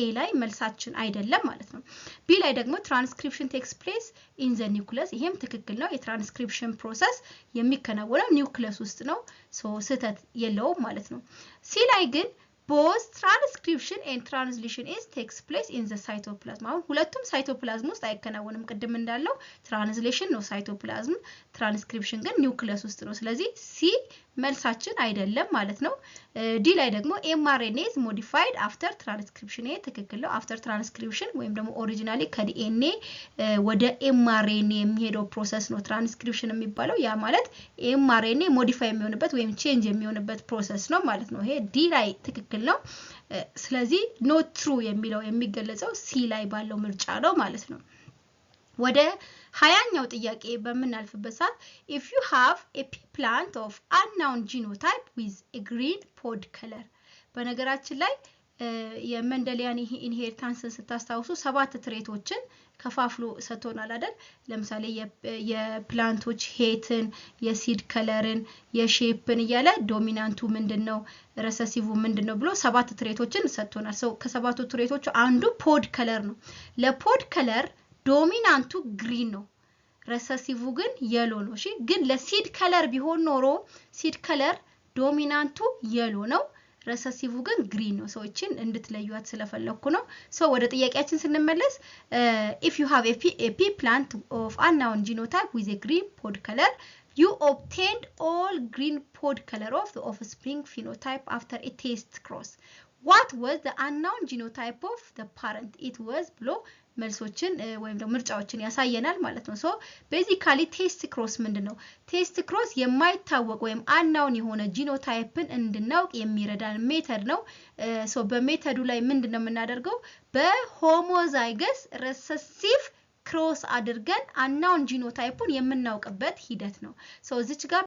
ኤ ላይ መልሳችን አይደለም ማለት ነው ቢ ላይ ደግሞ ትራንስክሪፕሽን ቴክስ ፕሌስ ኢን ዘ ኒውክሊየስ ይሄም ትክክል ነው የትራንስክሪፕሽን ፕሮሰስ የሚከናወነው ኒውክሊየስ ውስጥ ነው ሶ ስህተት የለውም ማለት ነው ሲ ላይ ግን both transcription and translation is takes place in the cytoplasm አሁን ሁለቱም ሳይቶፕላዝም ውስጥ አይከናወንም ቅድም እንዳለው ትራንስሌሽን ነው ሳይቶፕላዝም ትራንስክሪፕሽን ግን ኒውክሊየስ ውስጥ ነው ስለዚህ ሲ መልሳችን አይደለም ማለት ነው ዲ ላይ ደግሞ mRNA is modified after transcription ይሄ ትክክል ነው after transcription ወይም ደግሞ ኦሪጂናሊ ከዲኤንኤ ወደ mRNA የሚሄደው ፕሮሰስ ነው ትራንስክሪፕሽን የሚባለው ያ ማለት mRNA ሞዲፋይ የሚሆንበት ወይም ቼንጅ የሚሆንበት ፕሮሰስ ነው ማለት ነው ይሄ ዲ ላይ ትክክል ነው ስለዚህ not true የሚለው የሚገለጸው ሲ ላይ ባለው ምርጫ ነው ማለት ነው ወደ 20ኛው ጥያቄ በመናልፍበት ሰዓት if you have a pea plant of unknown genotype with a green pod color በነገራችን ላይ የመንደሊያን ኢንሄሪታንስን ስታስታውሱ 7 ትሬቶችን ከፋፍሎ ሰጥቶናል አይደል ለምሳሌ የፕላንቶች ሄትን የሲድ ከለርን የሼፕን ያለ ዶሚናንቱ ምንድነው ረሰሲቭ ምንድነው ብሎ 7 ትሬቶችን ሰጥቶናል ሰው ከ7ቱ ትሬቶች አንዱ ፖድ ከለር ነው ለፖድ ከለር ዶሚናንቱ ግሪን ነው ረሰሲቭ ግን የሎ ነው እሺ ግን ለሲድ ከለር ቢሆን ኖሮ ሲድ ከለር ዶሚናንቱ የሎ ነው ረሰሲቭ ግን ግሪን ነው ሰዎችን እንድትለዩት ስለፈለኩ ነው ሶ ወደ ጥያቄያችን ስንመለስ if you have a pea plant of unknown genotype with a green pod color you obtained all green pod color of the offspring phenotype after a test cross what was the unknown genotype of the parent it was below መልሶችን ወይም ደግሞ ምርጫዎችን ያሳየናል ማለት ነው ሶ ቤዚካሊ ቴስት ክሮስ ምንድነው ቴስት ክሮስ የማይታወቅ ወይም አንናውን የሆነ ጂኖታይፕን እንድናውቅ የሚረዳን ሜተድ ነው ሶ በሜተዱ ላይ ምንድነው የምናደርገው በሆሞዛይገስ ሪሰሲቭ ክሮስ አድርገን አንናውን ጂኖታይፑን የምናውቅበት ሂደት ነው ሶ እዚች ጋር